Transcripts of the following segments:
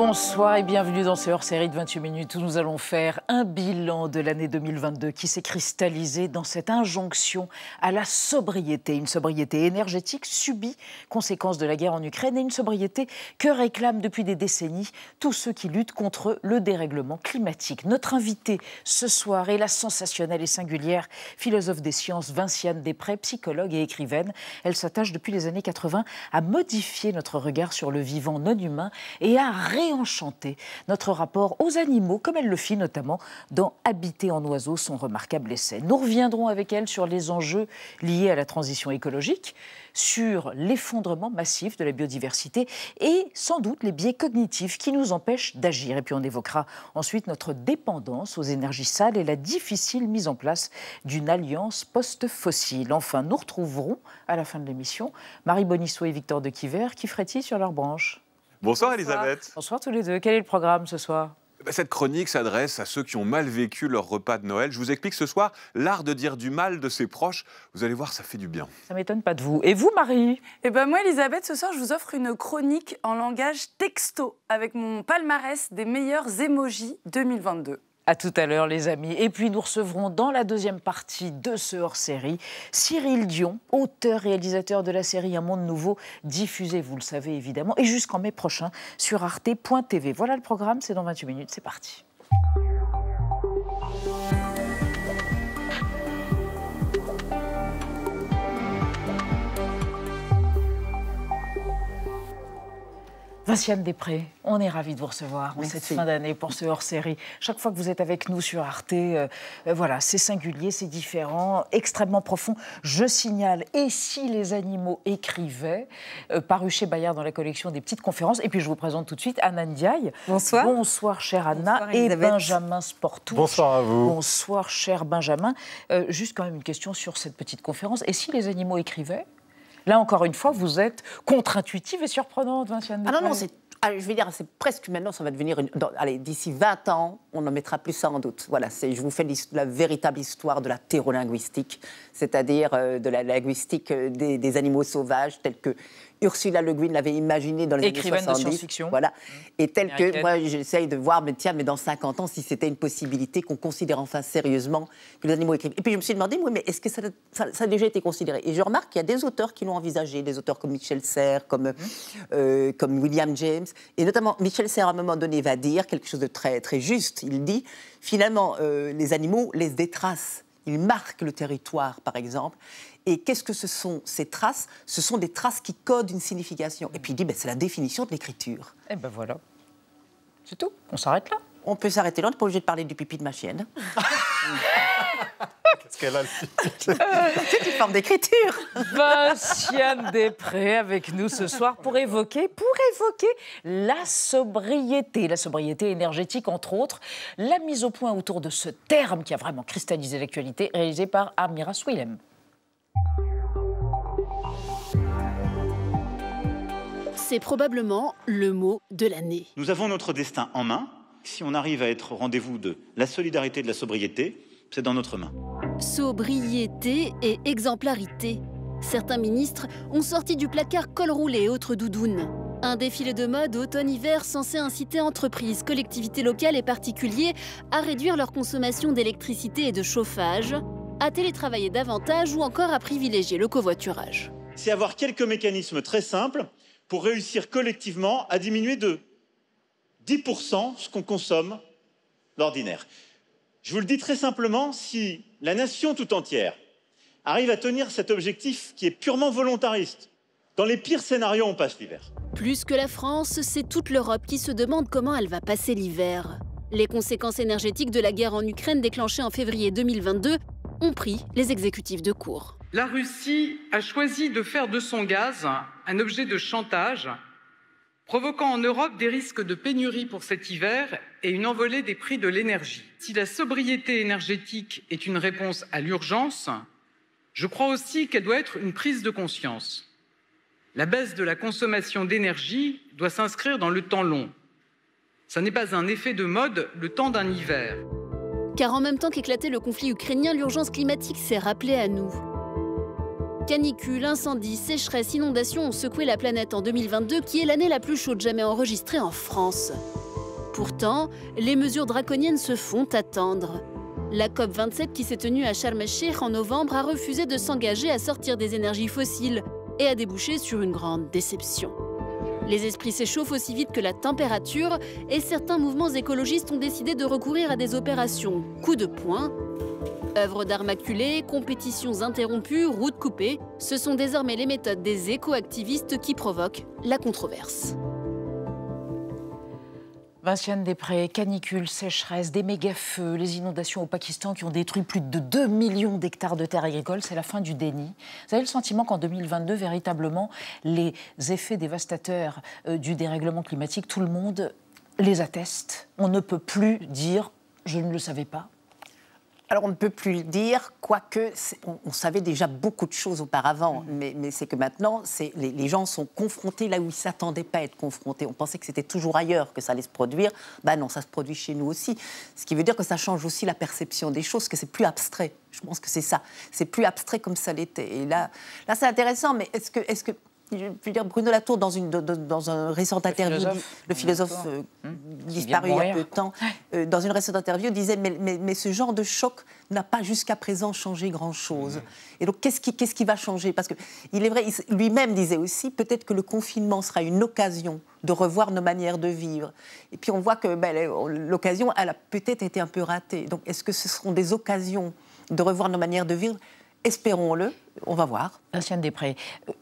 Bonsoir et bienvenue dans ce hors-série de 28 minutes où nous allons faire un bilan de l'année 2022 qui s'est cristallisé dans cette injonction à la sobriété. Une sobriété énergétique subie, conséquence de la guerre en Ukraine, et une sobriété que réclament depuis des décennies tous ceux qui luttent contre le dérèglement climatique. Notre invitée ce soir est la sensationnelle et singulière philosophe des sciences Vinciane Després, psychologue et écrivaine. Elle s'attache depuis les années 80 à modifier notre regard sur le vivant non humain et à réenchanter notre rapport aux animaux, comme elle le fit notamment dans Habiter en oiseau, son remarquable essai. Nous reviendrons avec elle sur les enjeux liés à la transition écologique, sur l'effondrement massif de la biodiversité et sans doute les biais cognitifs qui nous empêchent d'agir. Et puis on évoquera ensuite notre dépendance aux énergies sales et la difficile mise en place d'une alliance post-fossile. Enfin, nous retrouverons à la fin de l'émission Marie Bonisseau et Victor de Quiver. Qui ferait-il sur leur branche? Bonsoir Elisabeth. Bonsoir tous les deux. Quel est le programme ce soir? Cette chronique s'adresse à ceux qui ont mal vécu leur repas de Noël. Je vous explique ce soir l'art de dire du mal de ses proches. Vous allez voir, ça fait du bien. Ça ne m'étonne pas de vous. Et vous, Marie? Eh ben moi, Elisabeth, ce soir, je vous offre une chronique en langage texto avec mon palmarès des meilleurs emojis 2022. À tout à l'heure, les amis. Et puis, nous recevrons dans la deuxième partie de ce hors-série Cyril Dion, auteur-réalisateur de la série Un monde nouveau, diffusée, vous le savez évidemment, et jusqu'en mai prochain sur arte.tv. Voilà le programme, c'est dans 28 minutes, c'est parti. Vinciane Després, on est ravis de vous recevoir en cette fin d'année pour ce hors-série. Chaque fois que vous êtes avec nous sur Arte, voilà, c'est singulier, c'est différent, extrêmement profond. Je signale « Et si les animaux écrivaient ?» paru chez Bayard dans la collection des petites conférences. Et puis je vous présente tout de suite Anna Ndiaye. Bonsoir. Bonsoir, chère Anna. Bonsoir, et Benjamin Sportouche. Bonsoir à vous. Bonsoir, cher Benjamin. Juste quand même une question sur cette petite conférence. Et si les animaux écrivaient ? Là, encore une fois, vous êtes contre-intuitive et surprenante, Vinciane Després. Ah non, je vais dire, c'est presque maintenant, ça va devenir allez, d'ici 20 ans, on en mettra plus sans doute. Voilà, je vous fais la véritable histoire de la thérolinguistique, c'est-à-dire de la linguistique des animaux sauvages, tels que Ursula Le Guin l'avait imaginé dans les années 70. Écrivaine de science-fiction. Voilà. Et tel que, moi, j'essaye de voir, mais dans 50 ans, si c'était une possibilité qu'on considère enfin sérieusement que les animaux écrivent. Et puis je me suis demandé, oui, mais est-ce que ça a déjà été considéré? Et je remarque qu'il y a des auteurs qui l'ont envisagé, des auteurs comme Michel Serres, comme William James. Et notamment, Michel Serres, à un moment donné, va dire quelque chose de très, très juste. Il dit, finalement, les animaux laissent des traces. Ils marquent le territoire, par exemple. Et qu'est-ce que ce sont ces traces? Ce sont des traces qui codent une signification. Et puis il dit, c'est la définition de l'écriture. Et ben voilà. C'est tout. On s'arrête là. On peut s'arrêter là, on n'est pas obligé de parler du pipi de ma chienne. Qu'est-ce qu'elle a C'est une forme d'écriture. Vinciane Després avec nous ce soir pour évoquer la sobriété énergétique entre autres, la mise au point autour de ce terme qui a vraiment cristallisé l'actualité, réalisée par Amira Swilem. C'est probablement le mot de l'année. Nous avons notre destin en main. Si on arrive à être au rendez-vous de la solidarité et de la sobriété, c'est dans notre main. Sobriété et exemplarité. Certains ministres ont sorti du placard col roulé et autres doudounes. Un défilé de mode automne-hiver censé inciter entreprises, collectivités locales et particuliers à réduire leur consommation d'électricité et de chauffage, à télétravailler davantage ou encore à privilégier le covoiturage. C'est avoir quelques mécanismes très simples pour réussir collectivement à diminuer de 10% ce qu'on consomme d'ordinaire. Je vous le dis très simplement, si la nation tout entière arrive à tenir cet objectif qui est purement volontariste, dans les pires scénarios, on passe l'hiver. Plus que la France, c'est toute l'Europe qui se demande comment elle va passer l'hiver. Les conséquences énergétiques de la guerre en Ukraine déclenchée en février 2022 ont pris les exécutifs de court. La Russie a choisi de faire de son gaz un objet de chantage, provoquant en Europe des risques de pénurie pour cet hiver et une envolée des prix de l'énergie. Si la sobriété énergétique est une réponse à l'urgence, je crois aussi qu'elle doit être une prise de conscience. La baisse de la consommation d'énergie doit s'inscrire dans le temps long. Ça n'est pas un effet de mode, le temps d'un hiver. Car en même temps qu'éclatait le conflit ukrainien, l'urgence climatique s'est rappelée à nous. Canicules, incendies, sécheresses, inondations ont secoué la planète en 2022, qui est l'année la plus chaude jamais enregistrée en France. Pourtant, les mesures draconiennes se font attendre. La COP27 qui s'est tenue à Sharm el-Sheikh en novembre a refusé de s'engager à sortir des énergies fossiles et a débouché sur une grande déception. Les esprits s'échauffent aussi vite que la température et certains mouvements écologistes ont décidé de recourir à des opérations coup de poing. Œuvres d'art maculées, compétitions interrompues, routes coupées, ce sont désormais les méthodes des éco-activistes qui provoquent la controverse. Vinciane Després, canicules, sécheresse, des méga-feux, les inondations au Pakistan qui ont détruit plus de 2 millions d'hectares de terres agricoles, c'est la fin du déni. Vous avez le sentiment qu'en 2022, véritablement, les effets dévastateurs du dérèglement climatique, tout le monde les atteste. On ne peut plus dire « je ne le savais pas ». Alors, on ne peut plus le dire, quoique on savait déjà beaucoup de choses auparavant, mais c'est que maintenant, les gens sont confrontés là où ils ne s'attendaient pas à être confrontés. On pensait que c'était toujours ailleurs que ça allait se produire. Ben non, ça se produit chez nous aussi. Ce qui veut dire que ça change aussi la perception des choses, que c'est plus abstrait. Je pense que c'est ça. C'est plus abstrait comme ça l'était. Et là c'est intéressant, mais est-ce que je veux dire, Bruno Latour, dans un récent interview, le philosophe disparu il y a peu de temps, dans une récente interview, disait mais ce genre de choc n'a pas jusqu'à présent changé grand-chose. Et donc, qu'est-ce qui va changer? Parce qu'il est vrai, lui-même disait aussi, peut-être que le confinement sera une occasion de revoir nos manières de vivre. Et puis, on voit que l'occasion, elle a peut-être été un peu ratée. Donc, est-ce que ce seront des occasions de revoir nos manières de vivre? Espérons-le, on va voir. Vinciane Després,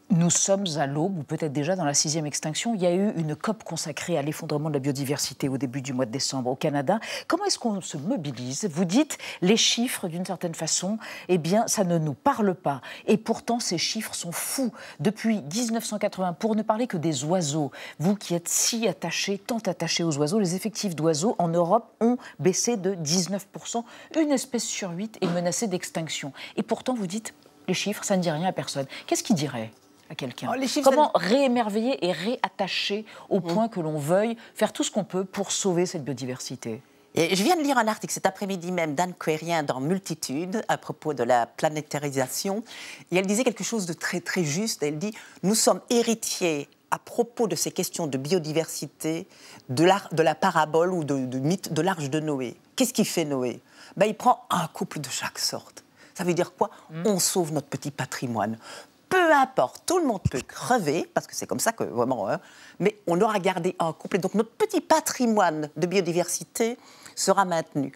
nous sommes à l'aube, ou peut-être déjà dans la 6e extinction. Il y a eu une COP consacrée à l'effondrement de la biodiversité au début du mois de décembre au Canada. Comment est-ce qu'on se mobilise? Vous dites, les chiffres, d'une certaine façon, eh bien, ça ne nous parle pas. Et pourtant, ces chiffres sont fous. Depuis 1980, pour ne parler que des oiseaux, vous qui êtes si attachés, tant attachés aux oiseaux, les effectifs d'oiseaux en Europe ont baissé de 19%. Une espèce sur 8 est menacée d'extinction. Et pourtant, vous dites, les chiffres, ça ne dit rien à personne. Qu'est-ce qui dirait à quelqu'un? Comment réémerveiller et réattacher au point que l'on veuille faire tout ce qu'on peut pour sauver cette biodiversité? Et je viens de lire un article cet après-midi même d'Anne Quérien dans Multitude à propos de la planétarisation. Et elle disait quelque chose de très, très juste. Elle dit « Nous sommes héritiers à propos de ces questions de biodiversité de la parabole ou du mythe de l'Arche de Noé. Qu'est-ce qu'il fait Noé? Il prend un couple de chaque sorte. Ça veut dire quoi? On sauve notre petit patrimoine. Peu importe, tout le monde peut crever, parce que c'est comme ça que vraiment, mais on aura gardé un couple. Donc notre petit patrimoine de biodiversité sera maintenu.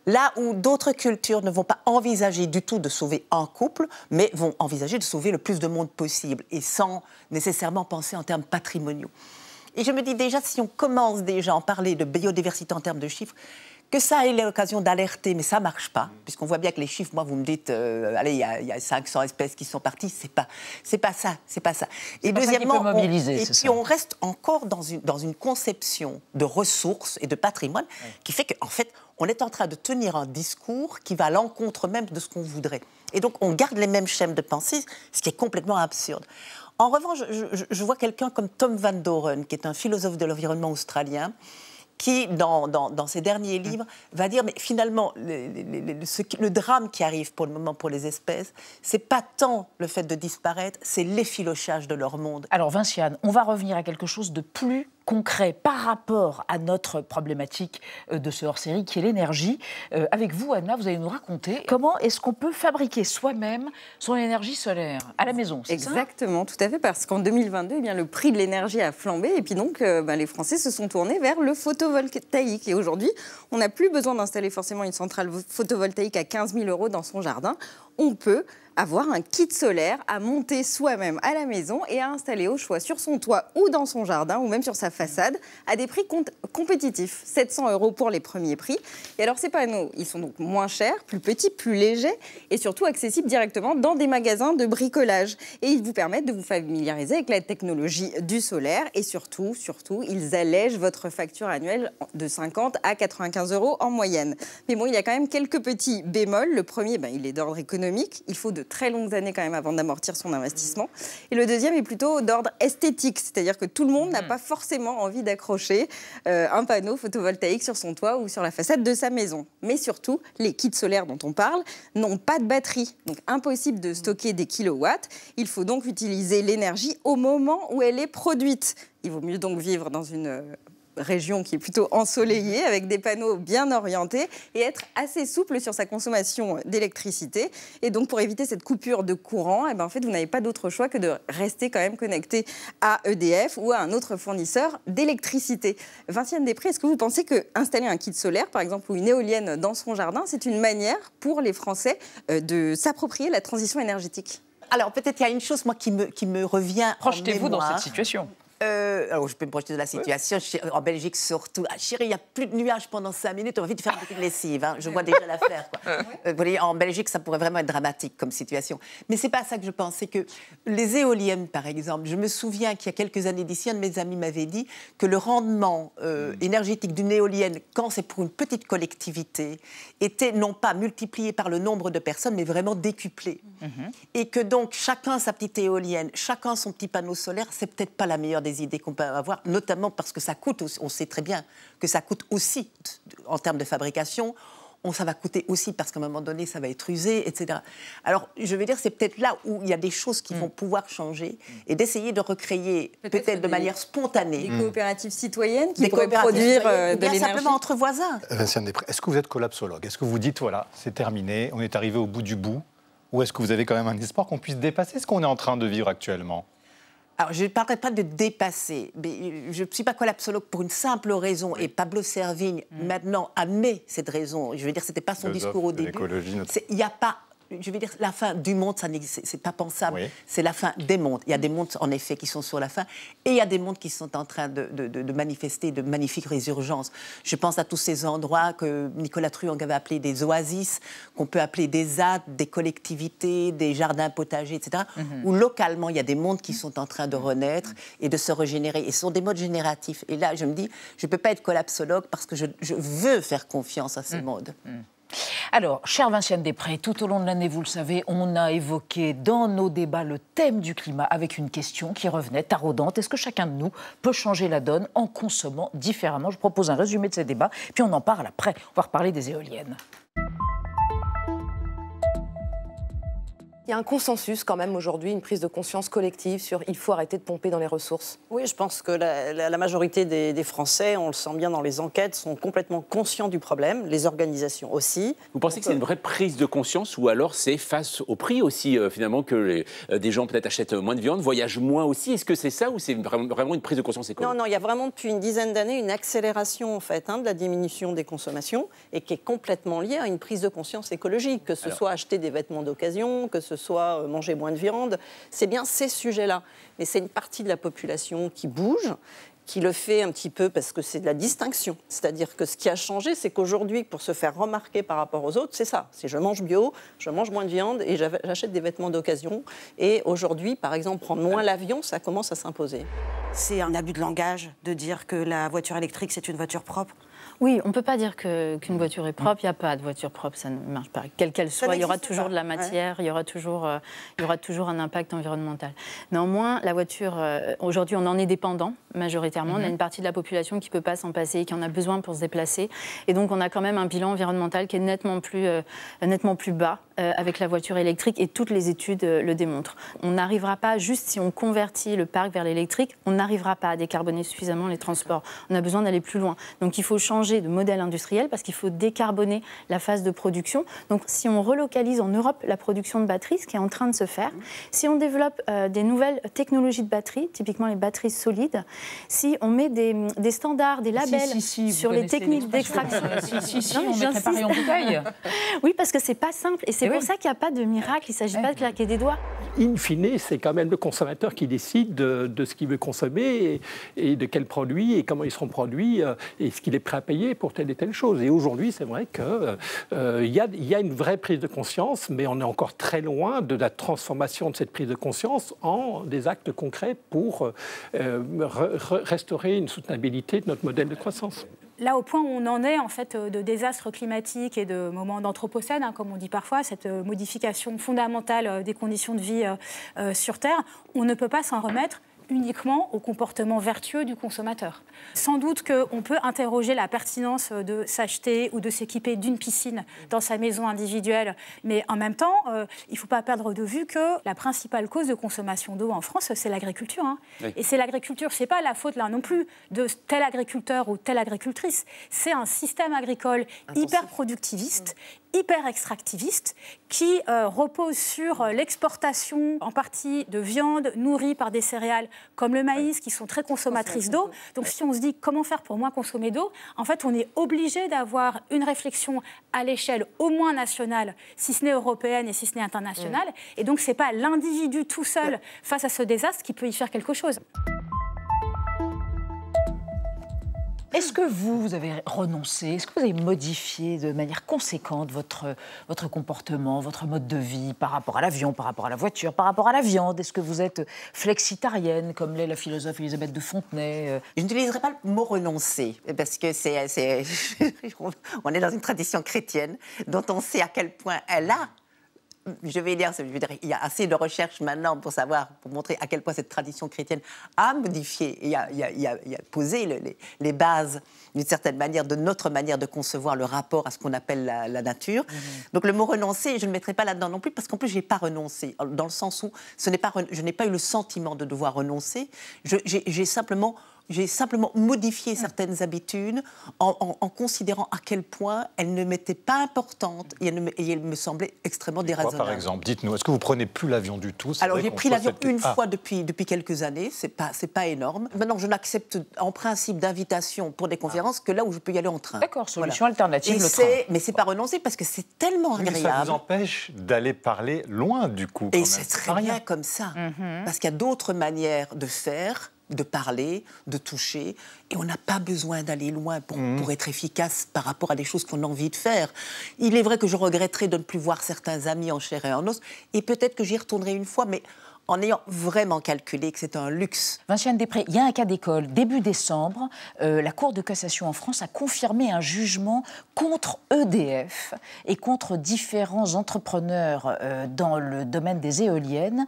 Là où d'autres cultures ne vont pas envisager du tout de sauver un couple, mais vont envisager de sauver le plus de monde possible, et sans nécessairement penser en termes patrimoniaux. Et je me dis déjà, si on commence déjà à en parler de biodiversité en termes de chiffres, que ça ait l'occasion d'alerter, mais ça ne marche pas, puisqu'on voit bien que les chiffres, moi, vous me dites, allez, il y a 500 espèces qui sont parties, c'est pas ça. Et deuxièmement, on reste encore dans une conception de ressources et de patrimoine qui fait qu'en fait, on est en train de tenir un discours qui va à l'encontre même de ce qu'on voudrait. Et donc, on garde les mêmes schèmes de pensée, ce qui est complètement absurde. En revanche, je vois quelqu'un comme Tom Van Doren, qui est un philosophe de l'environnement australien, qui, dans ses derniers livres, va dire, mais finalement, le drame qui arrive pour le moment pour les espèces, c'est pas tant le fait de disparaître, c'est l'effilochage de leur monde. Alors Vinciane, on va revenir à quelque chose de plus concret par rapport à notre problématique de ce hors-série qui est l'énergie. Avec vous, Anna, vous allez nous raconter comment est-ce qu'on peut fabriquer soi-même son énergie solaire à la maison. Exactement, tout à fait, parce qu'en 2022, eh bien, le prix de l'énergie a flambé et puis donc les Français se sont tournés vers le photovoltaïque. Et aujourd'hui, on n'a plus besoin d'installer forcément une centrale photovoltaïque à 15 000 € dans son jardin. On peut avoir un kit solaire à monter soi-même à la maison et à installer au choix sur son toit ou dans son jardin ou même sur sa façade à des prix compétitifs. 700 € pour les premiers prix. Et alors ces panneaux, ils sont donc moins chers, plus petits, plus légers et surtout accessibles directement dans des magasins de bricolage. Et ils vous permettent de vous familiariser avec la technologie du solaire et surtout, ils allègent votre facture annuelle de 50 à 95 € en moyenne. Mais bon, il y a quand même quelques petits bémols. Le premier, il est d'ordre économique. économique. Il faut de très longues années quand même avant d'amortir son investissement. Et le deuxième est plutôt d'ordre esthétique, c'est-à-dire que tout le monde n'a pas forcément envie d'accrocher un panneau photovoltaïque sur son toit ou sur la façade de sa maison. Mais surtout, les kits solaires dont on parle n'ont pas de batterie, donc impossible de stocker des kilowatts. Il faut donc utiliser l'énergie au moment où elle est produite. Il vaut mieux donc vivre dans une région qui est plutôt ensoleillée, avec des panneaux bien orientés et être assez souple sur sa consommation d'électricité. Et donc, pour éviter cette coupure de courant, en fait, vous n'avez pas d'autre choix que de rester quand même connecté à EDF ou à un autre fournisseur d'électricité. Vinciane Després, est-ce que vous pensez qu'installer un kit solaire, par exemple, ou une éolienne dans son jardin, c'est une manière pour les Français de s'approprier la transition énergétique ? Alors, peut-être qu'il y a une chose, moi, qui me revient. Projetez-vous dans cette situation. Alors, je peux me projeter de la situation. En Belgique, surtout. Ah, chérie, il n'y a plus de nuages pendant 5 minutes. On va vite faire une petite lessive. Hein. Je vois déjà l'affaire. Vous voyez, en Belgique, ça pourrait vraiment être dramatique comme situation. Mais ce n'est pas ça que je pense. C'est que les éoliennes, par exemple, je me souviens qu'il y a quelques années d'ici, un de mes amis m'avait dit que le rendement énergétique d'une éolienne, quand c'est pour une petite collectivité, était non pas multiplié par le nombre de personnes, mais vraiment décuplé. Et que donc, chacun sa petite éolienne, chacun son petit panneau solaire, c'est peut-être pas la meilleure des idées qu'on peut avoir, notamment parce que ça coûte, on sait très bien que ça coûte aussi en termes de fabrication, ça va coûter aussi parce qu'à un moment donné, ça va être usé, etc. Alors, je veux dire, c'est peut-être là où il y a des choses qui vont pouvoir changer et d'essayer de recréer, peut-être de manière spontanée. Des coopératives citoyennes qui pourraient produire de l'énergie. Simplement entre voisins. Vinciane Després, est-ce que vous êtes collapsologue ? Est-ce que vous dites, voilà, c'est terminé, on est arrivé au bout du bout ? Ou est-ce que vous avez quand même un espoir qu'on puisse dépasser ce qu'on est en train de vivre actuellement ? Alors, je ne parlerai pas de dépasser, mais je ne suis pas collapsologue pour une simple raison, et Pablo Servigne, maintenant, admet cette raison. Je veux dire, ce n'était pas son discours au début. Il n'y a pas... Je veux dire, la fin du monde, c'est pas pensable. Oui. C'est la fin des mondes. Il y a des mondes, en effet, qui sont sur la fin. Et il y a des mondes qui sont en train de manifester de magnifiques résurgences. Je pense à tous ces endroits que Nicolas Truong avait appelés des oasis, qu'on peut appeler des ZAD, des collectivités, des jardins potagers, etc., où localement, il y a des mondes qui sont en train de renaître et de se régénérer. Et ce sont des modes génératifs. Et là, je me dis, je ne peux pas être collapsologue parce que je veux faire confiance à ces modes. Alors, chère Vinciane Després, tout au long de l'année, vous le savez, on a évoqué dans nos débats le thème du climat avec une question qui revenait taraudante. Est-ce que chacun de nous peut changer la donne en consommant différemment ? Je propose un résumé de ces débats, puis on en parle après. On va reparler des éoliennes. Il y a un consensus quand même aujourd'hui, une prise de conscience collective sur il faut arrêter de pomper dans les ressources. Oui, je pense que la majorité des Français, on le sent bien dans les enquêtes, sont complètement conscients du problème, les organisations aussi. Vous pensez que c'est une vraie prise de conscience ou alors c'est face au prix aussi, finalement, que des gens peut-être achètent moins de viande, voyagent moins aussi ? Est-ce que c'est ça ou c'est vraiment une prise de conscience écologique ? Non, il y a vraiment depuis une dizaine d'années une accélération en fait, de la diminution des consommations et qui est complètement liée à une prise de conscience écologique, que ce soit acheter des vêtements d'occasion, que ce soit manger moins de viande, c'est bien ces sujets-là. Mais c'est une partie de la population qui bouge, qui le fait un petit peu parce que c'est de la distinction. C'est-à-dire que ce qui a changé, c'est qu'aujourd'hui, pour se faire remarquer par rapport aux autres, c'est ça. C'est je mange bio, je mange moins de viande et j'achète des vêtements d'occasion. Et aujourd'hui, par exemple, prendre moins l'avion, ça commence à s'imposer. C'est un abus de langage de dire que la voiture électrique, c'est une voiture propre. Oui, on ne peut pas dire qu'une voiture est propre. Il n'y a pas de voiture propre, ça ne marche pas. Quelle qu'elle soit, il y aura toujours de la matière, il y aura toujours un impact environnemental. Néanmoins, la voiture, aujourd'hui, on en est dépendant, majoritairement. On a une partie de la population qui ne peut pas s'en passer, qui en a besoin pour se déplacer. Et donc, on a quand même un bilan environnemental qui est nettement plus bas avec la voiture électrique, et toutes les études le démontrent. On n'arrivera pas, juste si on convertit le parc vers l'électrique, on n'arrivera pas à décarboner suffisamment les transports. On a besoin d'aller plus loin. Donc, il faut changer de modèle industriel parce qu'il faut décarboner la phase de production. Donc, si on relocalise en Europe la production de batteries, ce qui est en train de se faire, si on développe des nouvelles technologies de batteries, typiquement les batteries solides, si on met des standards, des labels sur les techniques d'extraction. On mettrait Paris en bouteille. Oui, parce que c'est pas simple. Et c'est pour ça qu'il n'y a pas de miracle. Il ne s'agit pas de claquer des doigts. In fine, c'est quand même le consommateur qui décide de ce qu'il veut consommer et de quels produits et comment ils seront produits et ce qu'il est prêt à payer pour telle et telle chose. Et aujourd'hui, c'est vrai qu'il y a une vraie prise de conscience, mais on est encore très loin de la transformation de cette prise de conscience en des actes concrets pour restaurer une soutenabilité de notre modèle de croissance. là, au point où on en est, en fait, de désastres climatiques et de moments d'anthropocène, hein, comme on dit parfois, cette modification fondamentale des conditions de vie sur Terre, on ne peut pas s'en remettre uniquement au comportement vertueux du consommateur. Sans doute qu'on peut interroger la pertinence de s'acheter ou de s'équiper d'une piscine dans sa maison individuelle, mais en même temps, il ne faut pas perdre de vue que la principale cause de consommation d'eau en France, c'est l'agriculture. Hein. Oui. Et c'est l'agriculture, ce n'est pas la faute là non plus de tel agriculteur ou telle agricultrice, c'est un système agricole hyper productiviste, hyper extractiviste, qui repose sur l'exportation en partie de viande nourrie par des céréales comme le maïs, qui sont très consommatrices d'eau. Donc si on se dit comment faire pour moins consommer d'eau, en fait on est obligé d'avoir une réflexion à l'échelle au moins nationale, si ce n'est européenne et si ce n'est internationale. Et donc ce n'est pas l'individu tout seul face à ce désastre qui peut y faire quelque chose. Est-ce que vous avez renoncé, est-ce que vous avez modifié de manière conséquente votre comportement, votre mode de vie par rapport à l'avion, par rapport à la voiture, par rapport à la viande? Est-ce que vous êtes flexitarienne, comme l'est la philosophe Elisabeth de Fontenay? Je n'utiliserai pas le mot renoncer, parce que on est dans une tradition chrétienne dont on sait à quel point elle a. Je vais dire, il y a assez de recherches maintenant pour montrer à quel point cette tradition chrétienne a modifié et a posé les bases, d'une certaine manière, de notre manière de concevoir le rapport à ce qu'on appelle la nature. Donc le mot renoncer, je ne le mettrai pas là-dedans non plus, parce qu'en plus, je n'ai pas renoncé, dans le sens où je n'ai pas eu le sentiment de devoir renoncer. J'ai simplement modifié certaines habitudes en considérant à quel point elles ne m'étaient pas importantes et elles me semblaient extrêmement déraisonnables. Par exemple, dites-nous, est-ce que vous prenez plus l'avion du tout? Alors j'ai pris l'avion une fois depuis quelques années, c'est pas énorme. Maintenant, je n'accepte en principe d'invitation pour des conférences que là où je peux y aller en train. D'accord, solution alternative, le train. Mais c'est pas renoncer parce que c'est tellement agréable. Mais ça vous empêche d'aller parler loin du coup. Et c'est très bien comme ça, parce qu'il y a d'autres manières de faire, de parler, de toucher, et on n'a pas besoin d'aller loin pour être efficace par rapport à des choses qu'on a envie de faire. Il est vrai que je regretterais de ne plus voir certains amis en chair et en os, et peut-être que j'y retournerai une fois, mais en ayant vraiment calculé que c'est un luxe. Vinciane Després, il y a un cas d'école. Début décembre, la Cour de cassation en France a confirmé un jugement contre EDF et contre différents entrepreneurs dans le domaine des éoliennes.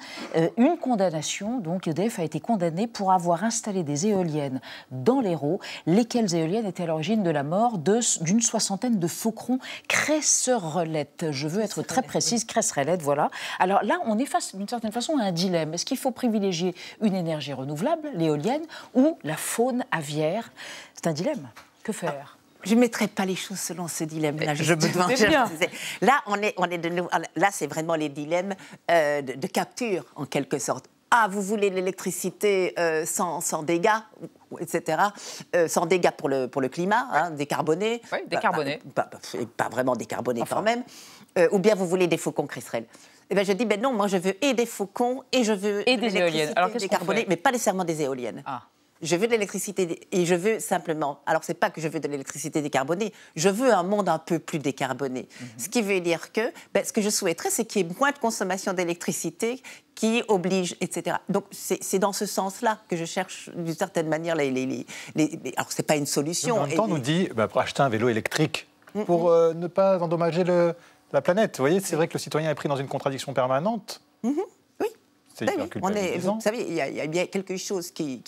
Une condamnation, donc EDF a été condamné pour avoir installé des éoliennes dans l'Hérault, lesquelles éoliennes étaient à l'origine de la mort d'une soixantaine de faucons cresserellettes. Je veux être très précise, cresserellettes, voilà. Alors là, on est face, d'une certaine façon, à un dilemme. Est-ce qu'il faut privilégier une énergie renouvelable, l'éolienne, ou la faune aviaire? C'est un dilemme. Que faire? Je ne mettrai pas les choses selon ce dilemme-là. Je me doutais bien. Là, on est de nouveau. Là, c'est vraiment les dilemmes de capture, en quelque sorte. Ah, vous voulez de l'électricité sans dégâts, etc. Sans dégâts pour le climat, hein, décarboné. Oui, décarboné. Pas vraiment décarboné quand même. Ou bien vous voulez des faucons cresserelles. Eh bien, je dis, non, moi je veux et des faucons et je veux et des éoliennes. Alors, décarbonée, mais pas nécessairement des éoliennes. Ah. Je veux de l'électricité et je veux simplement... Alors, c'est pas que je veux de l'électricité décarbonée, je veux un monde un peu plus décarboné. Ce qui veut dire que ce que je souhaiterais, c'est qu'il y ait moins de consommation d'électricité qui oblige, etc. Donc, c'est dans ce sens-là que je cherche, d'une certaine manière, alors, c'est pas une solution. En même temps, on nous dit, pour acheter un vélo électrique, pour ne pas endommager la planète. Vous voyez, c'est vrai que le citoyen est pris dans une contradiction permanente. Oui. C'est hyper culpabilisant. Vous savez, il y a bien quelque chose qui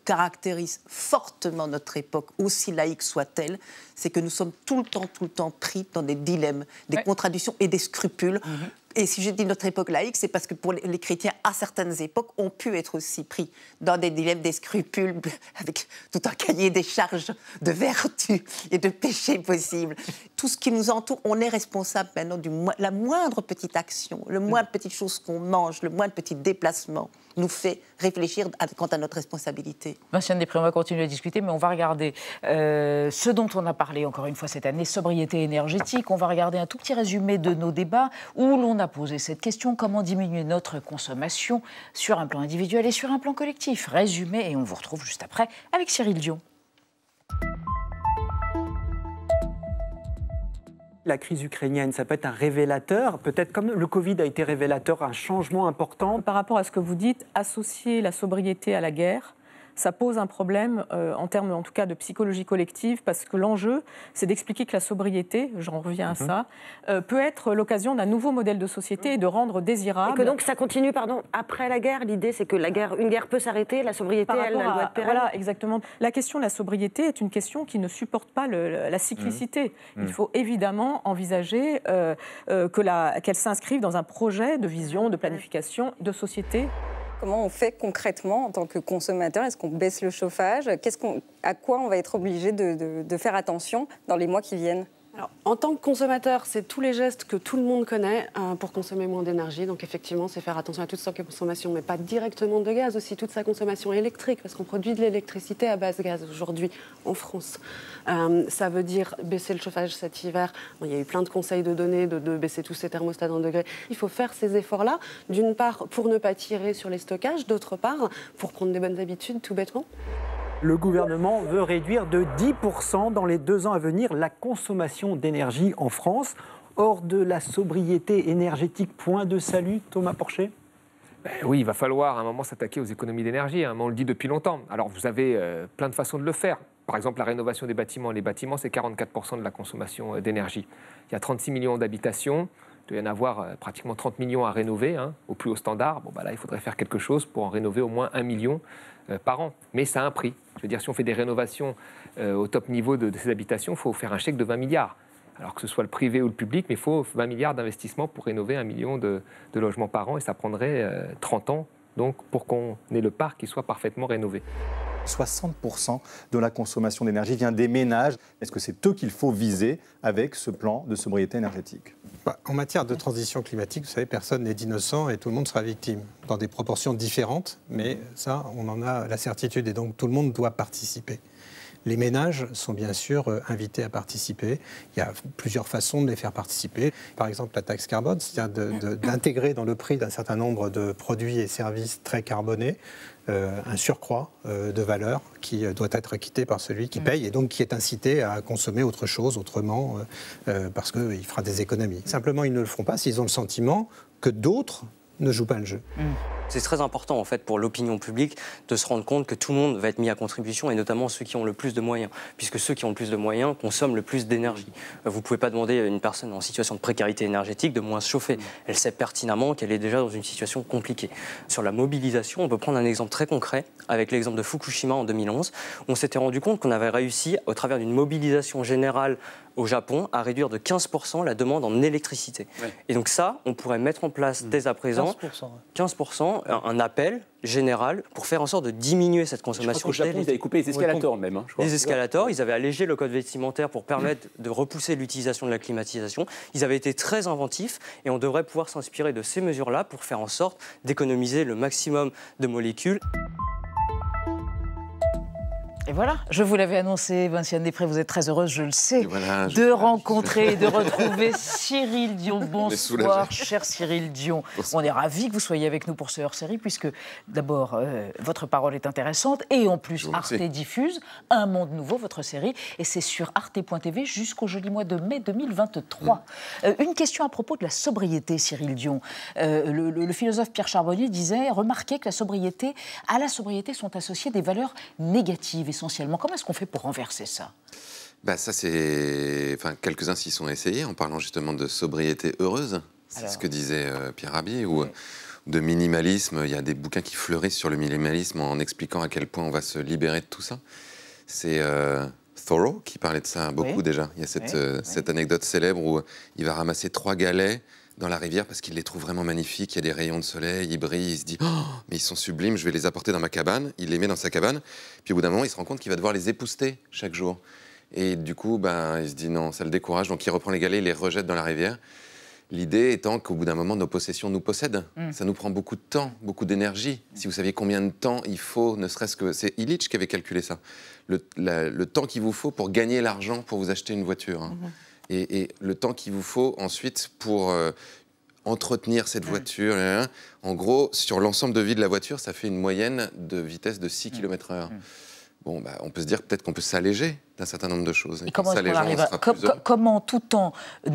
caractérise fortement notre époque, aussi laïque soit-elle, c'est que nous sommes tout le temps pris dans des dilemmes, des contradictions et des scrupules. Et si je dis notre époque laïque, c'est parce que pour les chrétiens, à certaines époques, ont pu être aussi pris dans des dilemmes, des scrupules, avec tout un cahier des charges de vertu et de péché possible. Tout ce qui nous entoure, on est responsable maintenant de la moindre petite action, le moindre petite chose qu'on mange, le moindre petit déplacement nous fait réfléchir quant à notre responsabilité. Vinciane Després, on va continuer à discuter, mais on va regarder ce dont on a parlé encore une fois cette année, sobriété énergétique. On va regarder un tout petit résumé de nos débats où l'on a posé cette question: comment diminuer notre consommation sur un plan individuel et sur un plan collectif? Résumé, et on vous retrouve juste après avec Cyril Dion. La crise ukrainienne, ça peut être un révélateur, peut-être comme le Covid a été révélateur, un changement important. Par rapport à ce que vous dites, associer la sobriété à la guerre, ça pose un problème en termes, en tout cas, de psychologie collective, parce que l'enjeu, c'est d'expliquer que la sobriété, j'en reviens à ça, peut être l'occasion d'un nouveau modèle de société et de rendre désirable. Et que donc ça continue, après la guerre. L'idée, c'est que une guerre peut s'arrêter, la sobriété, elle doit être pérenne. Voilà, exactement. La question de la sobriété est une question qui ne supporte pas la cyclicité. Il faut évidemment envisager qu'elle s'inscrive dans un projet de vision, de planification, de société. Comment on fait concrètement en tant que consommateur? Est-ce qu'on baisse le chauffage? À quoi on va être obligé de faire attention dans les mois qui viennent? Alors, en tant que consommateur, c'est tous les gestes que tout le monde connaît pour consommer moins d'énergie. Donc effectivement, c'est faire attention à toute sa consommation, mais pas directement de gaz, aussi toute sa consommation électrique, parce qu'on produit de l'électricité à base gaz aujourd'hui en France. Ça veut dire baisser le chauffage cet hiver. Bon, il y a eu plein de conseils de donner, de baisser tous ces thermostats en degrés. Il faut faire ces efforts-là, d'une part pour ne pas tirer sur les stockages, d'autre part pour prendre des bonnes habitudes, tout bêtement. Le gouvernement veut réduire de 10% dans les 2 ans à venir la consommation d'énergie en France. Hors de la sobriété énergétique, point de salut, Thomas Porcher? Oui, il va falloir à un moment s'attaquer aux économies d'énergie, hein, mais on le dit depuis longtemps. Alors vous avez plein de façons de le faire. Par exemple, la rénovation des bâtiments. Les bâtiments, c'est 44% de la consommation d'énergie. Il y a 36 millions d'habitations. Il doit y en avoir pratiquement 30 millions à rénover, hein, au plus haut standard. Bon, là, il faudrait faire quelque chose pour en rénover au moins 1 million par an. Mais ça a un prix. Je veux dire, si on fait des rénovations au top niveau de ces habitations, il faut faire un chèque de 20 milliards. Alors que ce soit le privé ou le public, mais il faut 20 milliards d'investissements pour rénover 1 million de logements par an. Et ça prendrait 30 ans donc, pour qu'on ait le parc qui soit parfaitement rénové. 60% de la consommation d'énergie vient des ménages. Est-ce que c'est eux qu'il faut viser avec ce plan de sobriété énergétique? En matière de transition climatique, vous savez, personne n'est innocent et tout le monde sera victime, dans des proportions différentes, mais ça, on en a la certitude et donc tout le monde doit participer. Les ménages sont bien sûr invités à participer. Il y a plusieurs façons de les faire participer. Par exemple, la taxe carbone, c'est-à-dire d'intégrer dans le prix d'un certain nombre de produits et services très carbonés un surcroît de valeur qui doit être acquitté par celui qui paye et donc qui est incité à consommer autre chose autrement parce qu'il fera des économies. Simplement, ils ne le feront pas s'ils ont le sentiment que d'autres ne jouent pas le jeu. C'est très important en fait pour l'opinion publique de se rendre compte que tout le monde va être mis à contribution et notamment ceux qui ont le plus de moyens, puisque ceux qui ont le plus de moyens consomment le plus d'énergie. Vous ne pouvez pas demander à une personne en situation de précarité énergétique de moins se chauffer. Elle sait pertinemment qu'elle est déjà dans une situation compliquée. Sur la mobilisation, on peut prendre un exemple très concret avec l'exemple de Fukushima en 2011. On s'était rendu compte qu'on avait réussi, au travers d'une mobilisation générale au Japon, à réduire de 15% la demande en électricité. Ouais. Et donc ça, on pourrait mettre en place dès à présent 15%, un appel général pour faire en sorte de diminuer cette consommation. Je crois qu'au Japon, ils avaient coupé les escalators même. Hein, les escalators, ils avaient allégé le code vestimentaire pour permettre de repousser l'utilisation de la climatisation. Ils avaient été très inventifs et on devrait pouvoir s'inspirer de ces mesures-là pour faire en sorte d'économiser le maximum de molécules. Et voilà, je vous l'avais annoncé, Vinciane Després, vous êtes très heureuse, je le sais, de rencontrer et de retrouver Cyril Dion. Bonsoir, cher Cyril Dion. Bonsoir. On est ravis que vous soyez avec nous pour ce hors-série, puisque d'abord, votre parole est intéressante, et en plus, Arte diffuse Un monde nouveau, votre série, et c'est sur arte.tv jusqu'au joli mois de mai 2023. Une question à propos de la sobriété, Cyril Dion. Le philosophe Pierre Charbonnier disait, remarquez que à la sobriété sont associées des valeurs négatives. Essentiellement. Comment est-ce qu'on fait pour renverser ça? Ça, c'est... quelques-uns s'y sont essayés en parlant justement de sobriété heureuse. C'est ce que disait Pierre Rabhi. Ou de minimalisme. Il y a des bouquins qui fleurissent sur le minimalisme en expliquant à quel point on va se libérer de tout ça. C'est Thoreau qui parlait de ça beaucoup déjà. Il y a cette anecdote célèbre où il va ramasser 3 galets dans la rivière parce qu'il les trouve vraiment magnifiques, il y a des rayons de soleil, ils brillent, il se dit « Oh, mais ils sont sublimes, je vais les apporter dans ma cabane ». Il les met dans sa cabane, puis au bout d'un moment, il se rend compte qu'il va devoir les épousseter chaque jour. Et du coup, il se dit non, ça le décourage, donc il reprend les galets, il les rejette dans la rivière. L'idée étant qu'au bout d'un moment, nos possessions nous possèdent. Ça nous prend beaucoup de temps, beaucoup d'énergie. Si vous saviez combien de temps il faut, ne serait-ce que... C'est Illich qui avait calculé ça. Le temps qu'il vous faut pour gagner l'argent pour vous acheter une voiture. Et le temps qu'il vous faut ensuite pour entretenir cette voiture. En gros, sur l'ensemble de vie de la voiture, ça fait une moyenne de vitesse de 6 km/h. Bon, on peut se dire peut-être qu'on peut s'alléger d'un certain nombre de choses. Et comment est-ce qu'on arrive comment, tout en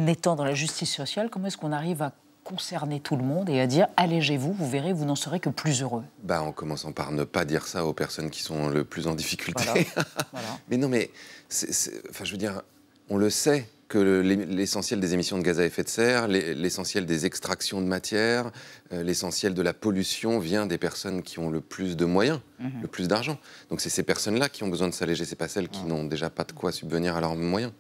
étant dans la justice sociale, comment est-ce qu'on arrive à concerner tout le monde et à dire allégez-vous, vous verrez, vous n'en serez que plus heureux. En commençant par ne pas dire ça aux personnes qui sont le plus en difficulté. Voilà. Mais non, mais enfin, je veux dire, on le sait que l'essentiel des émissions de gaz à effet de serre, l'essentiel des extractions de matière, l'essentiel de la pollution vient des personnes qui ont le plus de moyens, le plus d'argent. Donc c'est ces personnes-là qui ont besoin de s'alléger, c'est pas celles qui n'ont déjà pas de quoi subvenir à leurs moyens.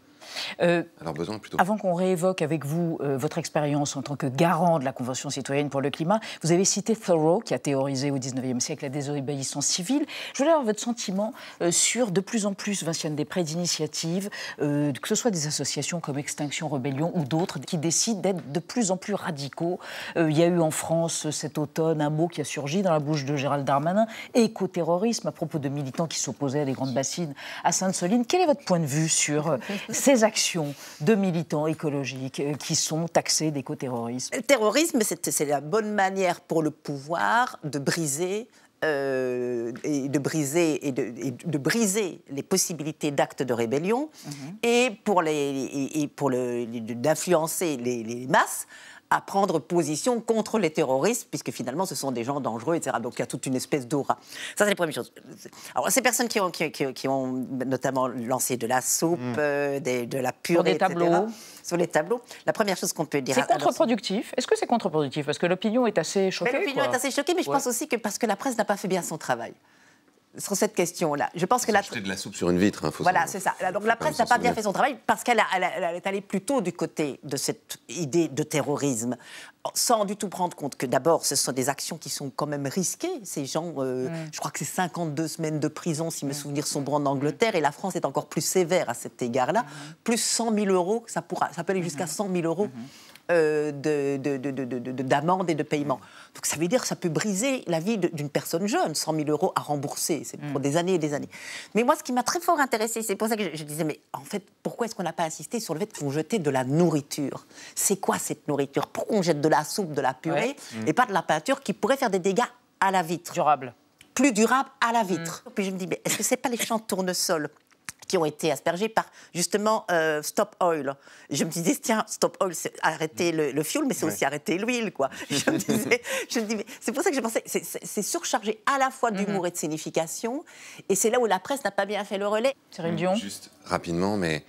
Alors besoin plutôt. Avant qu'on réévoque avec vous votre expérience en tant que garant de la Convention citoyenne pour le climat, vous avez cité Thoreau, qui a théorisé au XIXe siècle la désobéissance civile. Je voulais avoir votre sentiment sur de plus en plus, Vinciane Després, d'initiatives, que ce soit des associations comme Extinction Rebellion ou d'autres, qui décident d'être de plus en plus radicaux. Il y a eu en France cet automne un mot qui a surgi dans la bouche de Gérald Darmanin, écoterrorisme, à propos de militants qui s'opposaient à des grandes bassines à Sainte-Soline. Quel est votre point de vue sur ces actions de militants écologiques qui sont taxés d'écoterrorisme? Le terrorisme, c'est la bonne manière pour le pouvoir de briser de briser les possibilités d'actes de rébellion et d'influencer les masses à prendre position contre les terroristes, puisque finalement ce sont des gens dangereux, etc. Donc il y a toute une espèce d'aura. Ça, c'est les premières choses. Alors ces personnes qui ont notamment lancé de la soupe, de la purée, sur des tableaux. Sur les tableaux, la première chose qu'on peut dire... C'est contre-productif. Est-ce que c'est contre-productif? Parce que l'opinion est assez choquée. L'opinion est assez choquée, mais je pense aussi que parce que la presse n'a pas fait bien son travail. Sur cette question-là. Je pense que jeter de la soupe sur une vitre, hein, voilà, c'est ça. Donc la presse n'a pas bien fait son travail parce qu'elle est allée plutôt du côté de cette idée de terrorisme, sans du tout prendre compte que d'abord, ce sont des actions qui sont quand même risquées. Ces gens, je crois que c'est 52 semaines de prison, si mes souvenirs sont bons, en Angleterre, et la France est encore plus sévère à cet égard-là. Plus 100 000 euros, ça peut aller jusqu'à 100 000 euros. D'amende et de paiement. Donc ça veut dire que ça peut briser la vie d'une personne jeune, 100 000 euros à rembourser, c'est pour des années et des années. Mais moi, ce qui m'a très fort intéressée, c'est pour ça que je disais, mais en fait, pourquoi est-ce qu'on n'a pas insisté sur le fait qu'on jetait de la nourriture? C'est quoi cette nourriture? Pourquoi on jette de la soupe, de la purée, et pas de la peinture qui pourrait faire des dégâts à la vitre? Durable. Plus durable à la vitre. Puis je me dis, mais est-ce que c'est pas les champs de tournesol qui ont été aspergés par, justement, Stop Oil. Je me disais, tiens, Stop Oil, c'est arrêter le fioul, mais c'est aussi arrêter l'huile, quoi. Je me dis, mais c'est pour ça que je pensais, c'est surchargé à la fois d'humour et de signification, et c'est là où la presse n'a pas bien fait le relais. Cyril Dion. Juste rapidement, mais...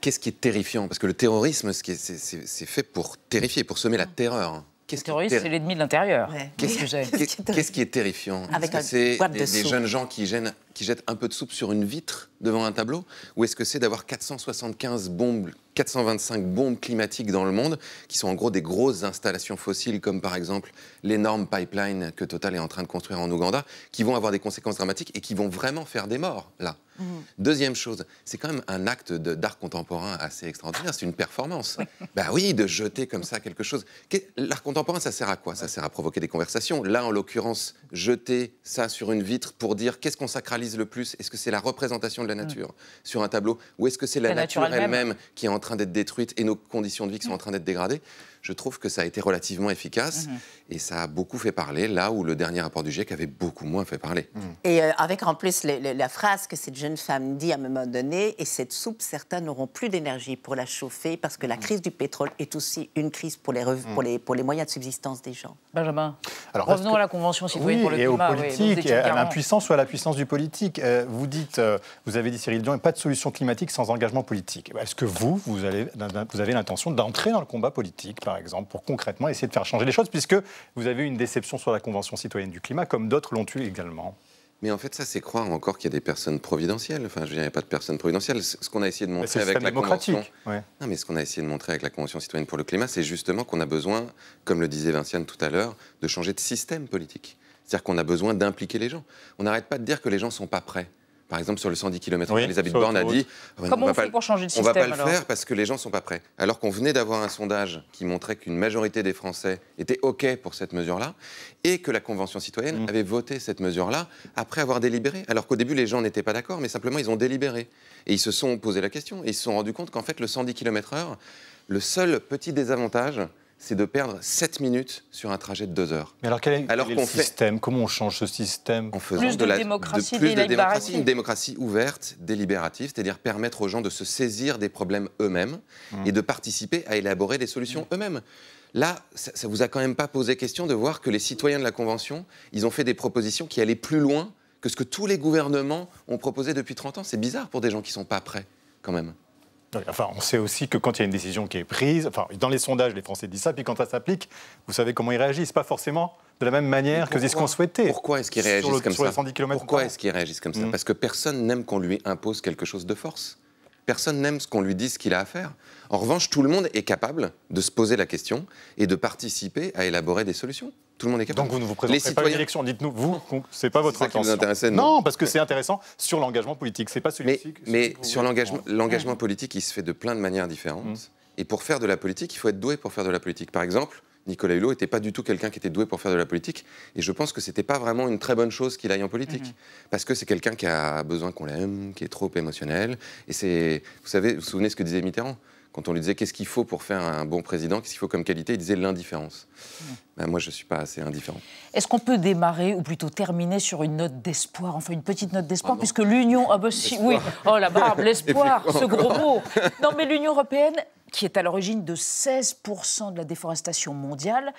qu'est-ce qui est terrifiant? Parce que le terrorisme, c'est fait pour terrifier, pour semer la terreur. Le terroriste, c'est l'ennemi de l'intérieur. Ouais. Qu'est-ce qui est terrifiant? Est-ce que c'est des jeunes gens qui jettent un peu de soupe sur une vitre devant un tableau? Ou est-ce que c'est d'avoir 425 bombes climatiques dans le monde, qui sont en gros des grosses installations fossiles, comme par exemple l'énorme pipeline que Total est en train de construire en Ouganda, qui vont avoir des conséquences dramatiques et qui vont vraiment faire des morts, là. Deuxième chose, c'est quand même un acte d'art contemporain assez extraordinaire, c'est une performance. Bah oui, de jeter comme ça quelque chose. L'art contemporain, ça sert à quoi? Ça sert à provoquer des conversations. Là, en l'occurrence, jeter ça sur une vitre pour dire qu'est-ce qu'on sacralise le plus? Est-ce que c'est la représentation de la nature sur un tableau? Ou est-ce que c'est la nature elle-même qui est en train d'être détruite et nos conditions de vie qui sont en train d'être dégradées? Je trouve que ça a été relativement efficace et ça a beaucoup fait parler, là où le dernier rapport du GIEC avait beaucoup moins fait parler. Et avec en plus la phrase que cette jeune femme dit à un moment donné, et cette soupe, certains n'auront plus d'énergie pour la chauffer parce que la crise du pétrole est aussi une crise pour les moyens de subsistance des gens. Benjamin, revenons à la Convention citoyenne pour le climat. Et aux politiques, à l'impuissance ou à la puissance du politique. Vous avez dit, Cyril Dion, pas de solution climatique sans engagement politique. Est-ce que vous avez l'intention d'entrer dans le combat politique, par exemple, pour concrètement essayer de faire changer les choses, puisque vous avez eu une déception sur la Convention citoyenne du climat, comme d'autres l'ont eu également? Mais en fait, ça, c'est croire encore qu'il y a des personnes providentielles. Enfin, je veux dire, il n'y a pas de personnes providentielles. Ce qu'on a essayé de montrer avec la Convention... Non, mais ce qu'on a essayé de montrer avec la Convention citoyenne pour le climat, c'est justement qu'on a besoin, comme le disait Vinciane tout à l'heure, de changer de système politique. C'est-à-dire qu'on a besoin d'impliquer les gens. On n'arrête pas de dire que les gens ne sont pas prêts. Par exemple, sur le 110 km/h, Elisabeth Borne a dit comment on fait pour changer de système, on ne va pas le faire parce que les gens ne sont pas prêts. Alors qu'on venait d'avoir un sondage qui montrait qu'une majorité des Français étaient OK pour cette mesure-là et que la Convention citoyenne avait voté cette mesure-là après avoir délibéré. Alors qu'au début, les gens n'étaient pas d'accord, mais simplement, ils ont délibéré. Et ils se sont posé la question et ils se sont rendus compte qu'en fait, le 110 km/h, le seul petit désavantage, c'est de perdre 7 minutes sur un trajet de 2 heures. Mais alors, quel est le système? Comment on change ce système? En faisant plus de démocratie délibérative. Une démocratie ouverte, délibérative, c'est-à-dire permettre aux gens de se saisir des problèmes eux-mêmes et de participer à élaborer des solutions eux-mêmes. Là, ça vous a quand même pas posé question de voir que les citoyens de la Convention, ils ont fait des propositions qui allaient plus loin que ce que tous les gouvernements ont proposé depuis 30 ans. C'est bizarre pour des gens qui sont pas prêts, quand même. Oui, enfin, on sait aussi que quand il y a une décision qui est prise, enfin, dans les sondages, les Français disent ça, puis quand ça s'applique, vous savez comment ils réagissent, pas forcément de la même manière que ce qu'on souhaitait. Pourquoi est-ce qu'ils réagissent comme ça? Sur les 110 km/h. Pourquoi est-ce qu'ils réagissent comme ça? Parce que personne n'aime qu'on lui impose quelque chose de force. Personne n'aime ce qu'on lui dise ce qu'il a à faire. En revanche, tout le monde est capable de se poser la question et de participer à élaborer des solutions. Tout le monde est capable. Donc vous ne vous présentez pas à l'élection. Dites-nous, vous, c'est pas votre intention. Qui vous intéressait, non, parce que c'est intéressant sur l'engagement politique. C'est pas celui-ci. Mais sur l'engagement politique, il se fait de plein de manières différentes. Et pour faire de la politique, il faut être doué pour faire de la politique. Par exemple, Nicolas Hulot n'était pas du tout quelqu'un qui était doué pour faire de la politique. Et je pense que c'était pas vraiment une très bonne chose qu'il aille en politique. Parce que c'est quelqu'un qui a besoin qu'on l'aime, qui est trop émotionnel. Et c'est, vous vous souvenez ce que disait Mitterrand? Quand on lui disait qu'est-ce qu'il faut pour faire un bon président, qu'est-ce qu'il faut comme qualité, il disait l'indifférence. Ben, moi, je ne suis pas assez indifférent. Est-ce qu'on peut démarrer, ou plutôt terminer sur une note d'espoir, enfin une petite note d'espoir, puisque l'Union... Ah ben si, oui, oh la barbe, l'espoir, ce gros mot. Non mais l'Union européenne, qui est à l'origine de 16% de la déforestation mondiale,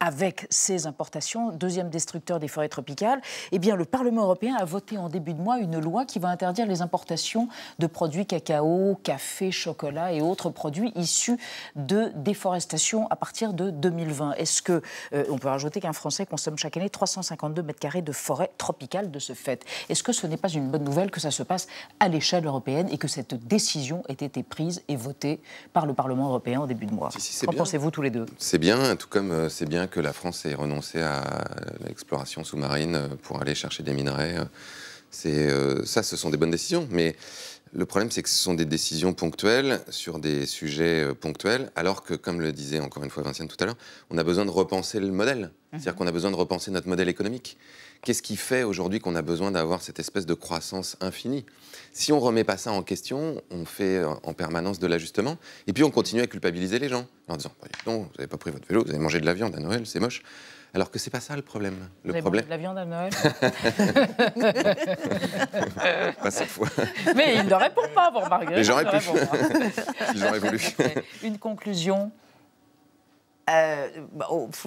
avec ses importations, deuxième destructeur des forêts tropicales, eh bien le Parlement européen a voté en début de mois une loi qui va interdire les importations de produits cacao, café, chocolat et autres produits issus de déforestation à partir de 2020. Est-ce que on peut rajouter qu'un Français consomme chaque année 352 mètres carrés de forêt tropicale de ce fait? Est-ce que ce n'est pas une bonne nouvelle que ça se passe à l'échelle européenne et que cette décision ait été prise et votée par le Parlement européen en début de mois? Qu'en pensez-vous tous les deux? C'est bien, tout comme c'est bien que la France ait renoncé à l'exploration sous-marine pour aller chercher des minerais. Ça, ce sont des bonnes décisions, mais le problème, c'est que ce sont des décisions ponctuelles sur des sujets ponctuels, alors que, comme le disait encore une fois Vinciane tout à l'heure, on a besoin de repenser le modèle. C'est-à-dire qu'on a besoin de repenser notre modèle économique. Qu'est-ce qui fait aujourd'hui qu'on a besoin d'avoir cette espèce de croissance infinie? Si on ne remet pas ça en question, on fait en permanence de l'ajustement, et puis on continue à culpabiliser les gens, en disant non, vous n'avez pas pris votre vélo, vous avez mangé de la viande à Noël, c'est moche. Alors que c'est pas ça le problème. Vous avez mangé de la viande à Noël? Pas cette fois. Mais il ne répond pas, vous remarquerez. Mais j'aurais pu, si j'aurais voulu. Une conclusion?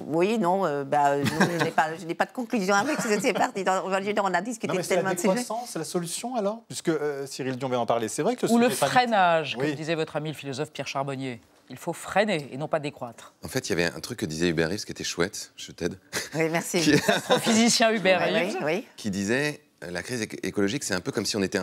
Oui, non, je n'ai pas de conclusion avec ce que c'est parti. On a discuté tellement de sujets. C'est la solution alors? Puisque Cyril Dion vient en parler. C'est vrai que ou le freinage, comme disait votre ami le philosophe Pierre Charbonnier. Il faut freiner et non pas décroître. En fait, il y avait un truc que disait Hubert Reeves qui était chouette, je t'aide. Oui, merci. Astrophysicien Hubert Reeves. Qui disait la crise écologique, c'est un peu comme si on était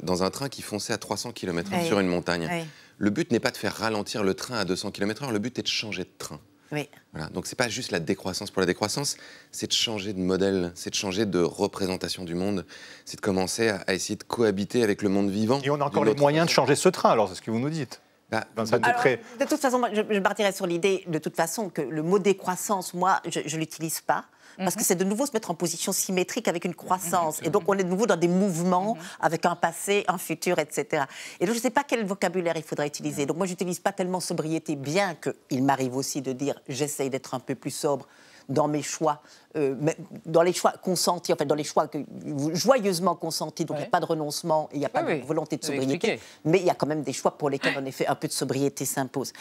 dans un train qui fonçait à 300 km/h sur une montagne. Oui. Le but n'est pas de faire ralentir le train à 200 km/h, le but est de changer de train. Oui. Voilà. Donc c'est pas juste la décroissance pour la décroissance, c'est de changer de modèle, c'est de changer de représentation du monde, c'est de commencer à essayer de cohabiter avec le monde vivant. Et on a encore les moyens de changer ce train, alors c'est ce que vous nous dites. Alors, de toute façon, moi, je partirais sur l'idée, de toute façon, que le mot décroissance, moi, je ne l'utilise pas. Parce que c'est de nouveau se mettre en position symétrique avec une croissance. Et donc, on est de nouveau dans des mouvements avec un passé, un futur, etc. Et donc, je ne sais pas quel vocabulaire il faudrait utiliser. Donc, moi, je n'utilise pas tellement sobriété, bien qu'il m'arrive aussi de dire j'essaye d'être un peu plus sobre dans mes choix, dans les choix consentis, en fait, dans les choix joyeusement consentis, donc il n'y a pas de renoncement, il n'y a pas de volonté de sobriété, mais il y a quand même des choix pour lesquels, en effet, un peu de sobriété s'impose.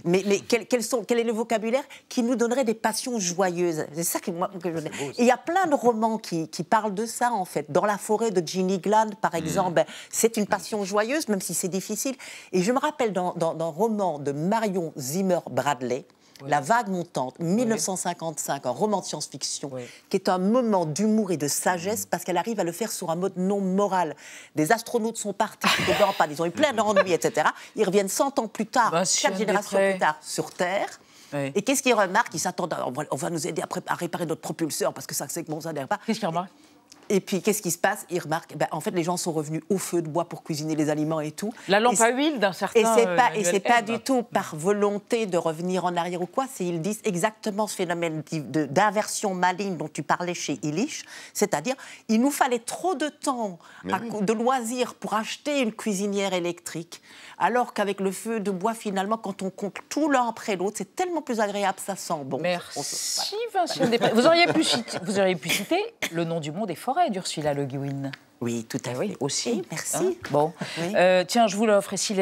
Mais quel est le vocabulaire qui nous donnerait des passions joyeuses? C'est ça que je veux dire. Et il y a plein de romans qui parlent de ça, en fait. Dans La forêt de Ginny Glad, par exemple, c'est une passion joyeuse, même si c'est difficile. Et je me rappelle dans un roman de Marion Zimmer Bradley, La vague montante, 1955, un roman de science-fiction, qui est un moment d'humour et de sagesse, parce qu'elle arrive à le faire sur un mode non moral. Des astronautes sont partis, ils ont eu plein d'ennuis, etc. Ils reviennent 100 ans plus tard, 4 générations plus tard, sur Terre. Oui. Et qu'est-ce qu'ils remarquent? Ils s'attendent, on va nous aider à réparer notre propulseur, parce que ça, c'est que bon, ça n'aide pas. Qu'est-ce qu'ils remarquent? Et puis, qu'est-ce qui se passe? Ils remarquent, en fait, les gens sont revenus au feu de bois pour cuisiner les aliments et tout. La lampe à huile d'un certain Et c'est pas du tout par volonté de revenir en arrière ou quoi, ils disent exactement ce phénomène d'inversion maligne dont tu parlais chez Illich, c'est-à-dire, il nous fallait trop de temps, de loisirs pour acheter une cuisinière électrique, alors qu'avec le feu de bois, finalement, quand on compte tout l'un après l'autre, c'est tellement plus agréable, ça sent bon. Merci Vinciane Després. Vous auriez pu citer Le nom du monde des forêts d'Ursula Le Guin. Oui, tout à fait. Oui, aussi. Merci. Hein, bon. Oui. Tiens, je vous l'offre. Et si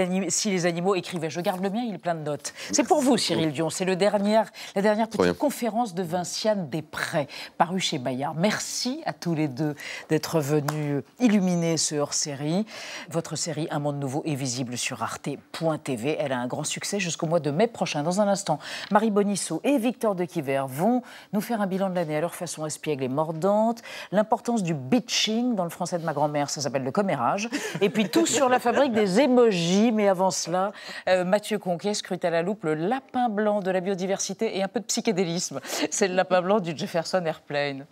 les animaux écrivaient, je garde le mien, il est plein de notes. C'est pour vous, Cyril Dion. C'est la dernière petite conférence de Vinciane Després, parue chez Bayard. Merci à tous les deux d'être venus illuminer ce hors-série. Votre série Un monde nouveau est visible sur arte.tv. Elle a un grand succès jusqu'au mois de mai prochain. Dans un instant, Marie Bonisseau et Victor Dequiver vont nous faire un bilan de l'année à leur façon espiègle et mordante. L'importance du bitching dans le français de ma grand-mère, ça s'appelle le commérage. Et puis tout sur la fabrique des émojis. Mais avant cela, Mathieu Conquet scrute à la loupe le lapin blanc de la biodiversité et un peu de psychédélisme. C'est le lapin blanc du Jefferson Airplane.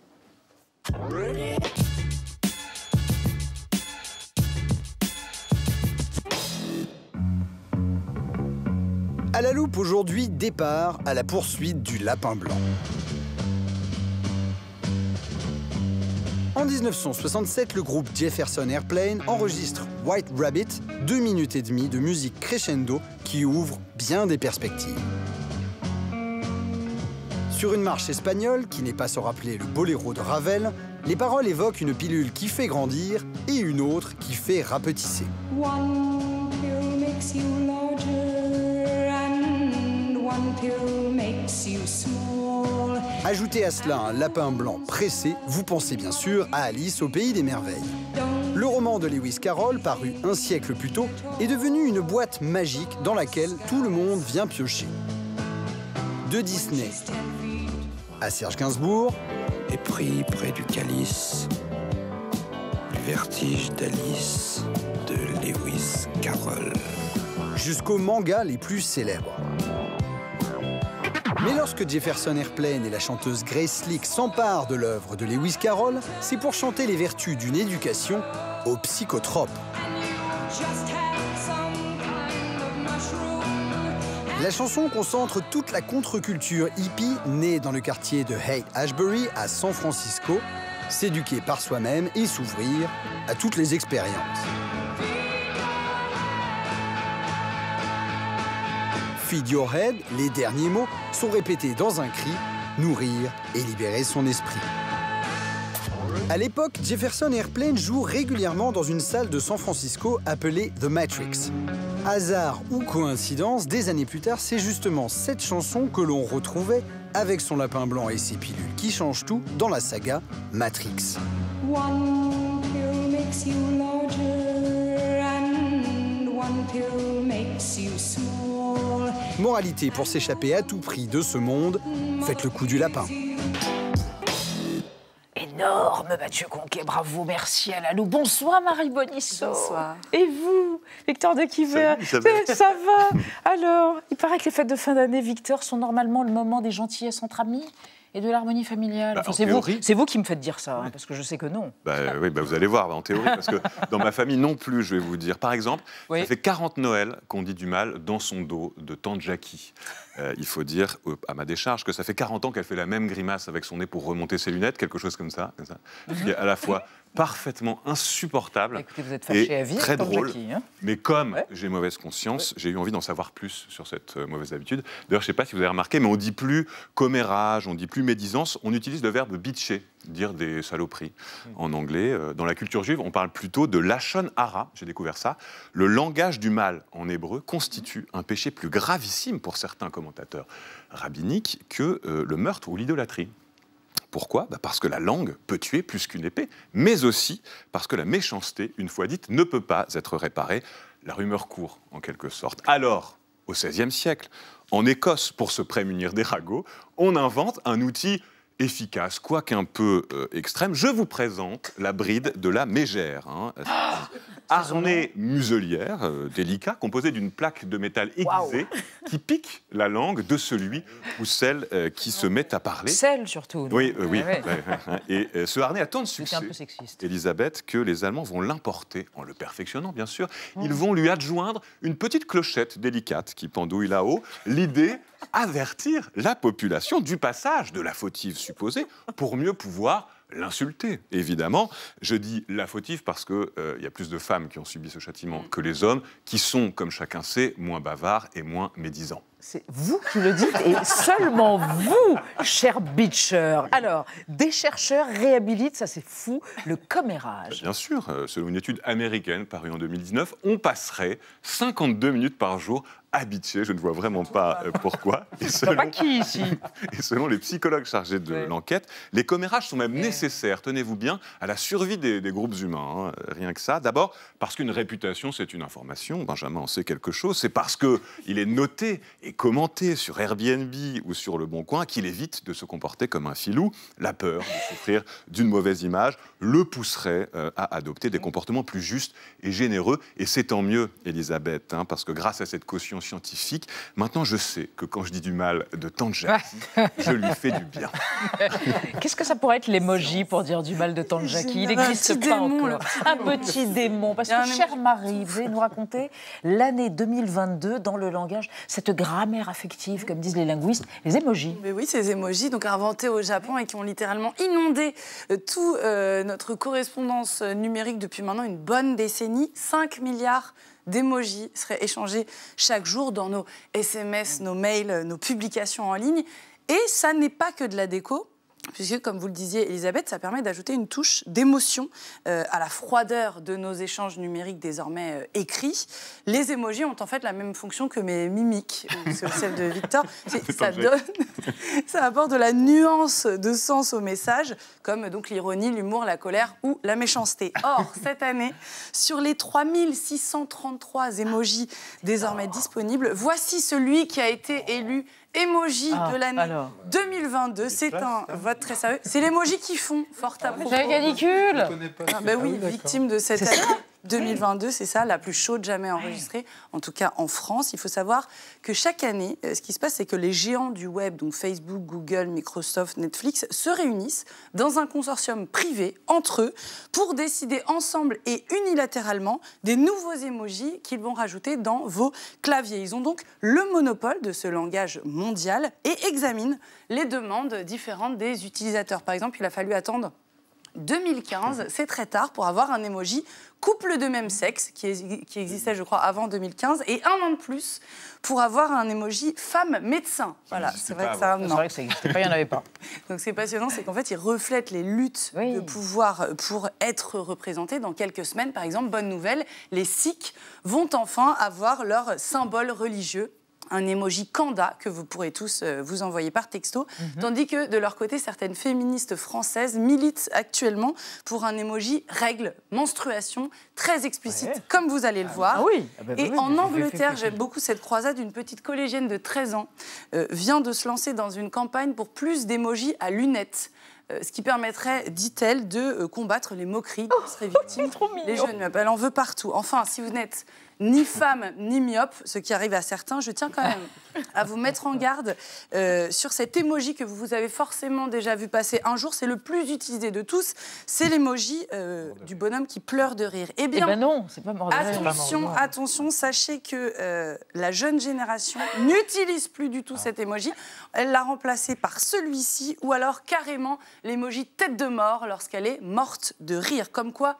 À la loupe aujourd'hui, départ à la poursuite du lapin blanc. En 1967, le groupe Jefferson Airplane enregistre White Rabbit, 2 minutes et demie de musique crescendo qui ouvre bien des perspectives. Sur une marche espagnole, qui n'est pas sans rappeler le boléro de Ravel, les paroles évoquent une pilule qui fait grandir et une autre qui fait rapetisser. One pill makes you larger and one pill makes you small. Ajoutez à cela un lapin blanc pressé, vous pensez bien sûr à Alice au pays des merveilles. Le roman de Lewis Carroll, paru un siècle plus tôt, est devenu une boîte magique dans laquelle tout le monde vient piocher. De Disney à Serge Gainsbourg, et pris près du calice, le vertige d'Alice de Lewis Carroll, jusqu'aux mangas les plus célèbres. Mais lorsque Jefferson Airplane et la chanteuse Grace Slick s'emparent de l'œuvre de Lewis Carroll, c'est pour chanter les vertus d'une éducation aux psychotropes. La chanson concentre toute la contre-culture hippie née dans le quartier de Haight-Ashbury à San Francisco, s'éduquer par soi-même et s'ouvrir à toutes les expériences. Feed your head, les derniers mots, sont répétés dans un cri, nourrir et libérer son esprit. À l'époque, Jefferson Airplane joue régulièrement dans une salle de San Francisco appelée The Matrix. Hasard ou coïncidence, des années plus tard, c'est justement cette chanson que l'on retrouvait avec son lapin blanc et ses pilules qui changent tout dans la saga Matrix. One pill makes you larger and one pill makes you small. Moralité pour s'échapper à tout prix de ce monde, faites le coup du lapin. Énorme, Mathieu Conquet, bravo, merci à la loupe. Bonsoir Marie Bonisseau. Bonsoir. Et vous, Victor Dequiver? Ça va. Alors, il paraît que les fêtes de fin d'année, Victor, sont normalement le moment des gentillesses entre amis et de l'harmonie familiale. Bah, enfin, c'est vous qui me faites dire ça, hein, parce que je sais que non. Oui, vous allez voir, en théorie, parce que dans ma famille non plus, je vais vous dire. Par exemple, ça fait 40 Noël qu'on dit du mal dans son dos de tante Jackie. Il faut dire, à ma décharge, que ça fait 40 ans qu'elle fait la même grimace avec son nez pour remonter ses lunettes, quelque chose comme ça. Qui est à la fois parfaitement insupportable. Écoutez, vous êtes fâché à vie, très tante drôle. Jackie, hein. Mais comme j'ai mauvaise conscience, j'ai eu envie d'en savoir plus sur cette mauvaise habitude. D'ailleurs, je ne sais pas si vous avez remarqué, mais on ne dit plus commérage, on ne dit plus médisance, on utilise le verbe bitcher, dire des saloperies en anglais. Dans la culture juive, on parle plutôt de lachon hara, j'ai découvert ça. Le langage du mal en hébreu constitue un péché plus gravissime pour certains commentateurs rabbiniques que le meurtre ou l'idolâtrie. Pourquoi ? Parce que la langue peut tuer plus qu'une épée, mais aussi parce que la méchanceté, une fois dite, ne peut pas être réparée. La rumeur court, en quelque sorte. Alors, au XVIe siècle, en Écosse, pour se prémunir des ragots, on invente un outil efficace, quoique un peu extrême. Je vous présente la bride de la mégère. harnais muselière délicat composé d'une plaque de métal aiguisée qui pique la langue de celui ou celle qui se met à parler. Celle surtout. Oui, oui. Ouais. Et ce harnais a tant de C'était succès, un peu sexiste. Elisabeth, que les Allemands vont l'importer en le perfectionnant, bien sûr. Ils vont lui adjoindre une petite clochette délicate qui pendouille là-haut. L'idée, avertir la population du passage de la fautive supposée pour mieux pouvoir l'insulter. Évidemment, je dis la fautive parce qu'il y a plus de femmes qui ont subi ce châtiment que les hommes, qui sont, comme chacun sait, moins bavards et moins médisants. C'est vous qui le dites, et seulement vous, cher Beecher. Alors, des chercheurs réhabilitent, ça c'est fou, le commérage. Bien sûr, selon une étude américaine parue en 2019, on passerait 52 minutes par jour à bitcher. Je ne vois vraiment pas pourquoi. Et Pas qui ici? Et selon les psychologues chargés de l'enquête, les commérages sont même nécessaires, tenez-vous bien, à la survie des groupes humains. Hein. Rien que ça. D'abord, parce qu'une réputation, c'est une information. Benjamin en sait quelque chose. C'est parce qu'il est noté et commenté sur Airbnb ou sur Le Bon Coin qu'il évite de se comporter comme un filou. La peur de souffrir d'une mauvaise image le pousserait à adopter des comportements plus justes et généreux. Et c'est tant mieux, Elisabeth, hein, parce que grâce à cette caution scientifique, maintenant je sais que quand je dis du mal de Tante Jackie, je lui fais du bien. Qu'est-ce que ça pourrait être l'emoji pour dire du mal de Tante Jackie? Il n'existe pas encore. Un petit démon. Parce que, chère Marie, vous allez nous raconter l'année 2022 dans le langage, cette grammaire affective, comme disent les linguistes, les émojis. Mais oui, ces émojis, donc inventés au Japon et qui ont littéralement inondé toute notre correspondance numérique depuis maintenant une bonne décennie. 5 milliards d'émojis seraient échangés chaque jour dans nos SMS, nos mails, nos publications en ligne. Et ça n'est pas que de la déco, puisque, comme vous le disiez, Elisabeth, ça permet d'ajouter une touche d'émotion à la froideur de nos échanges numériques désormais écrits. Les émojis ont en fait la même fonction que mes mimiques, celle de Victor. Ça apporte de la nuance de sens au message, comme donc l'ironie, l'humour, la colère ou la méchanceté. Or, cette année, sur les 3633 émojis désormais disponibles, voici celui qui a été élu Émoji de l'année 2022, c'est un vote très sérieux. C'est l'émoji qui fond, fort à propos. C'est la canicule. Oui, victime de cette année 2022, c'est ça, la plus chaude jamais enregistrée, en tout cas en France. Il faut savoir que chaque année, ce qui se passe, c'est que les géants du web, donc Facebook, Google, Microsoft, Netflix, se réunissent dans un consortium privé entre eux pour décider ensemble et unilatéralement des nouveaux émojis qu'ils vont rajouter dans vos claviers. Ils ont donc le monopole de ce langage mondial et examinent les demandes différentes des utilisateurs. Par exemple, il a fallu attendre 2015, c'est très tard, pour avoir un emoji couple de même sexe, qui existait, je crois, avant 2015, et un an de plus pour avoir un emoji femme médecin. Voilà, c'est vrai que ça n'existait pas, il n'y en avait pas. Donc, ce qui est passionnant, c'est qu'en fait, il reflète les luttes de pouvoir pour être représentés dans quelques semaines. Par exemple, bonne nouvelle, les Sikhs vont enfin avoir leur symbole religieux, un emoji Kanda que vous pourrez tous vous envoyer par texto, tandis que de leur côté, certaines féministes françaises militent actuellement pour un emoji règle, menstruation, très explicite, comme vous allez le voir. Et en Angleterre, j'aime beaucoup cette croisade, une petite collégienne de 13 ans vient de se lancer dans une campagne pour plus d'émojis à lunettes. Ce qui permettrait, dit-elle, de combattre les moqueries dont seraient victimes les jeunes myopes. Elle en veut partout. Enfin, si vous n'êtes ni femme ni myope, ce qui arrive à certains, je tiens quand même à vous mettre en garde sur cet emoji que vous avez forcément déjà vu passer un jour. C'est le plus utilisé de tous. C'est l'emoji du bonhomme qui pleure de rire. Eh bien, non, c'est pas mort de rire. Attention, sachez que la jeune génération n'utilise plus du tout cet emoji. Elle l'a remplacé par celui-ci, ou alors carrément l'emoji tête de mort lorsqu'elle est morte de rire. Comme quoi,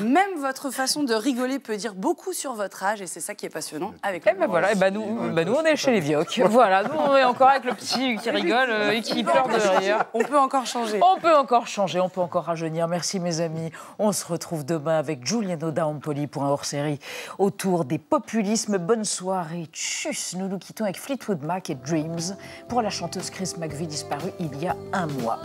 même votre façon de rigoler peut dire beaucoup sur votre âge, et c'est ça qui est passionnant avec le nous on est chez les vioques. Voilà, nous on est encore avec le petit qui rigole et qui pleure de rire. On peut encore changer. On peut encore changer, on peut encore rajeunir. Merci mes amis. On se retrouve demain avec Giuliano D'Ampoli pour un hors-série autour des populismes. Bonne soirée. Tchuss. Nous nous quittons avec Fleetwood Mac et Dreams pour la chanteuse Chris McVie disparue il y a un mois.